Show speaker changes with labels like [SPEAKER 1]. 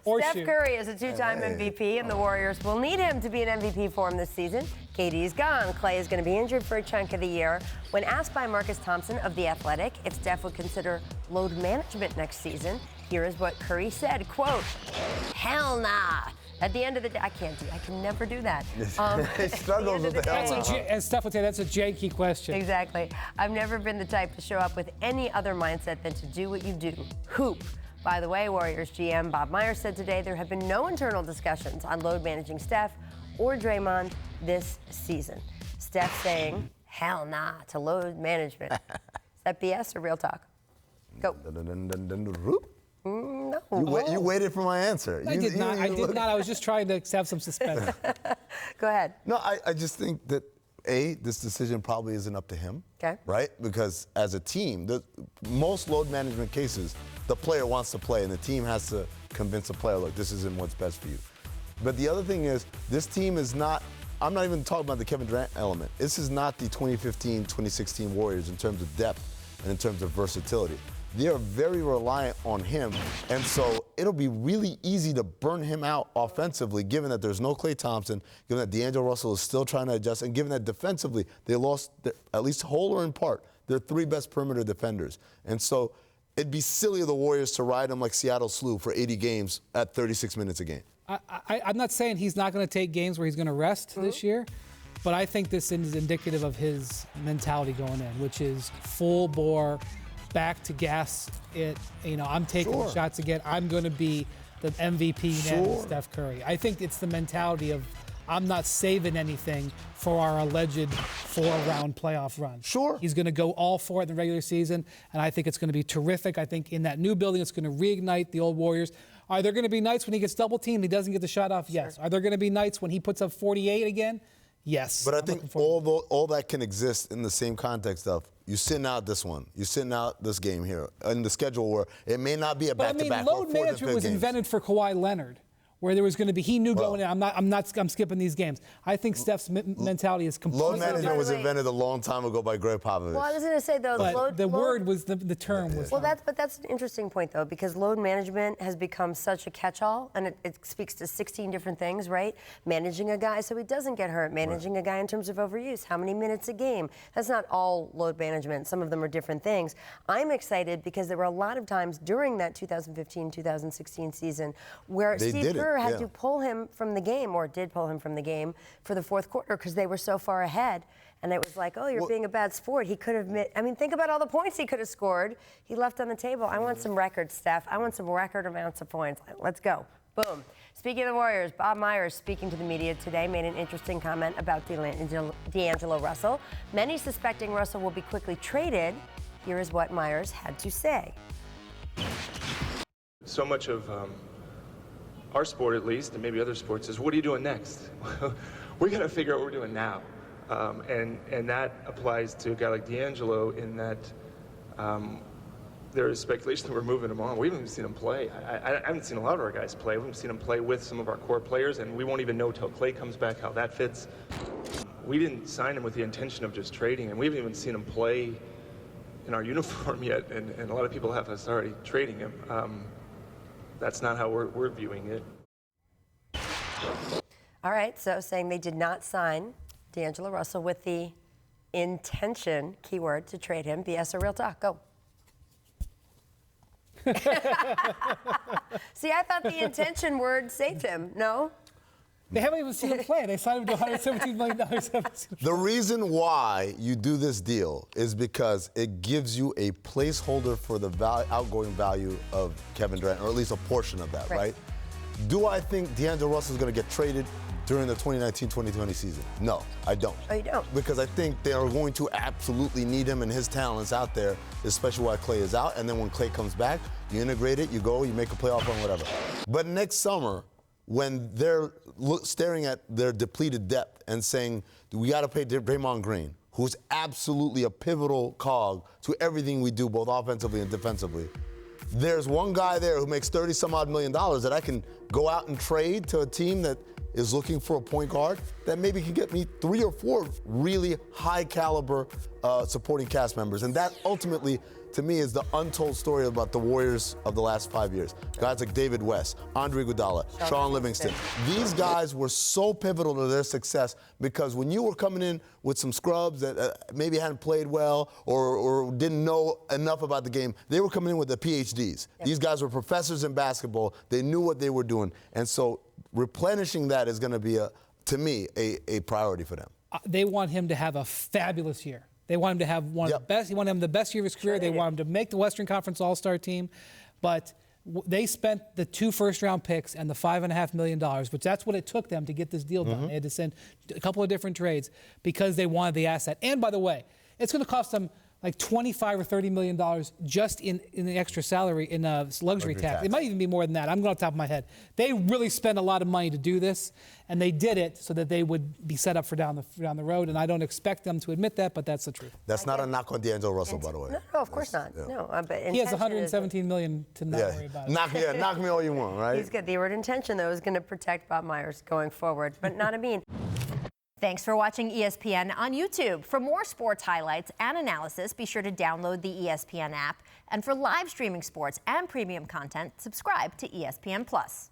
[SPEAKER 1] Steph Curry is a two-time MVP, and the Warriors will need him to be in MVP form this season. KD's gone. Clay is going to be injured for a chunk of the year. When asked by Marcus Thompson of The Athletic if Steph would consider load management next season, here is what Curry said, quote, "Hell nah. At the end of the day, I can never do that."
[SPEAKER 2] He struggles with the hell nah.
[SPEAKER 3] And Steph would say that's a janky question.
[SPEAKER 1] Exactly. I've never been the type to show up with any other mindset than to do what you do. Hoop. By the way, Warriors GM Bob Myers said today there have been no internal discussions on load managing Steph or Draymond this season. Steph saying, "Hell nah" to load management. Is that BS or real talk? Go. No.
[SPEAKER 2] You waited for my answer.
[SPEAKER 3] I did not. I was just trying to have some suspense.
[SPEAKER 1] Go ahead.
[SPEAKER 2] No, I just think that, this decision probably isn't up to him.
[SPEAKER 1] Okay.
[SPEAKER 2] Right? Because as a team, most load management cases, the player wants to play, and the team has to convince the player, look, this isn't what's best for you. But the other thing is, this team is not, I'm not even talking about the Kevin Durant element. This is not the 2015, 2016 Warriors in terms of depth and in terms of versatility. They are very reliant on him, and so it'll be really easy to burn him out offensively, given that there's no Klay Thompson, given that D'Angelo Russell is still trying to adjust, and given that defensively they lost, at least whole or in part, their three best perimeter defenders. And so it'd be silly of the Warriors to ride him like Seattle slew for 80 games at 36 minutes a game.
[SPEAKER 3] I'm not saying he's not going to take games where he's going to rest this year, but I think this is indicative of his mentality going in, which is full bore, back to gas it. I'm taking the shots again. I'm going to be the MVP and Steph Curry. I think it's the mentality of I'm not saving anything for our alleged 4-round playoff run.
[SPEAKER 2] Sure.
[SPEAKER 3] He's going to go all for it in the regular season, and I think it's going to be terrific. I think in that new building, it's going to reignite the old Warriors. Are there going to be nights when he gets double-teamed and he doesn't get the shot off? Yes. Are there going to be nights when he puts up 48 again? Yes.
[SPEAKER 2] But I think all that can exist in the same context of you sitting out this one, you sitting out this game here, in the schedule where it may not be a back-to-back.
[SPEAKER 3] Load management was invented for Kawhi Leonard, where there was going to be, he knew going in, I'm skipping these games. I think Steph's mentality is completely
[SPEAKER 2] different. Load management was invented a long time ago by Greg Popovich.
[SPEAKER 1] Well, I was going to say, though,
[SPEAKER 3] the term was.
[SPEAKER 1] Well, that's an interesting point, though, because load management has become such a catch-all, and it speaks to 16 different things, right? Managing a guy so he doesn't get hurt, managing a guy in terms of overuse, how many minutes a game. That's not all load management. Some of them are different things. I'm excited because there were a lot of times during that 2015-2016 season where Steve Kerr had to pull him from the game, or did pull him from the game for the fourth quarter because they were so far ahead. And it was like, oh, you're being a bad sport. He could have think about all the points he could have scored. He left on the table. I want some records, Steph. I want some record amounts of points. Let's go. Boom. Speaking of the Warriors, Bob Myers, speaking to the media today, made an interesting comment about D'Angelo Russell. Many suspecting Russell will be quickly traded. Here is what Myers had to say.
[SPEAKER 4] So much of our sport, at least, and maybe other sports, is what are you doing next? We got to figure out what we're doing now. And that applies to a guy like D'Angelo in that there is speculation that we're moving him on. We haven't even seen him play. I haven't seen a lot of our guys play. We haven't seen him play with some of our core players, and we won't even know till Klay comes back how that fits. We didn't sign him with the intention of just trading him. We haven't even seen him play in our uniform yet, and a lot of people have us already trading him. That's not how we're viewing it.
[SPEAKER 1] All right, so saying they did not sign D'Angelo Russell with the intention, keyword, to trade him. BS or real talk? Go. See, I thought the intention word saved him. No?
[SPEAKER 3] They haven't even seen him play. They signed him to $117 million.
[SPEAKER 2] The reason why you do this deal is because it gives you a placeholder for the outgoing value of Kevin Durant, or at least a portion of that, right? Do I think D'Angelo Russell is going to get traded during the 2019-2020 season? No, I don't.
[SPEAKER 1] Oh, you don't?
[SPEAKER 2] Because I think they are going to absolutely need him and his talents out there, especially while Klay is out. And then when Klay comes back, you integrate it, you go, you make a playoff run, whatever. But next summer, when they're staring at their depleted depth and saying, we got to pay Draymond Green, who's absolutely a pivotal cog to everything we do, both offensively and defensively. There's one guy there who makes $30-some-odd million that I can go out and trade to a team that is looking for a point guard that maybe can get me 3 or 4 really high-caliber supporting cast members. And that ultimately to me, is the untold story about the Warriors of the last 5 years. Guys like David West, Andre Iguodala, Sean Livingston. These guys were so pivotal to their success because when you were coming in with some scrubs that maybe hadn't played well or didn't know enough about the game, they were coming in with the PhDs. Yep. These guys were professors in basketball. They knew what they were doing. And so replenishing that is going to be, to me, a priority for them.
[SPEAKER 3] They want him to have a fabulous year. They want him to have one of the best. They want him the best year of his career. They want him to make the Western Conference All-Star team. But they spent the 2 first-round picks and the $5.5 million, which that's what it took them to get this deal done. They had to send a couple of different trades because they wanted the asset. And by the way, it's going to cost them like $25 or $30 million just in the extra salary in luxury tax. It might even be more than that. I'm going off the top of my head. They really spent a lot of money to do this, and they did it so that they would be set up for down the road. And I don't expect them to admit that, but that's the truth.
[SPEAKER 2] That's not a knock on D'Angelo Russell, by the way.
[SPEAKER 1] No, of course not. Yeah. No, but
[SPEAKER 3] he has $117 million to not worry about.
[SPEAKER 2] Knock me all you want, right?
[SPEAKER 1] He's got the word intention, though, is going to protect Bob Myers going forward, but not Amin.
[SPEAKER 5] Thanks for watching ESPN on YouTube. For more sports highlights and analysis, be sure to download the ESPN app. And for live streaming sports and premium content, subscribe to ESPN+.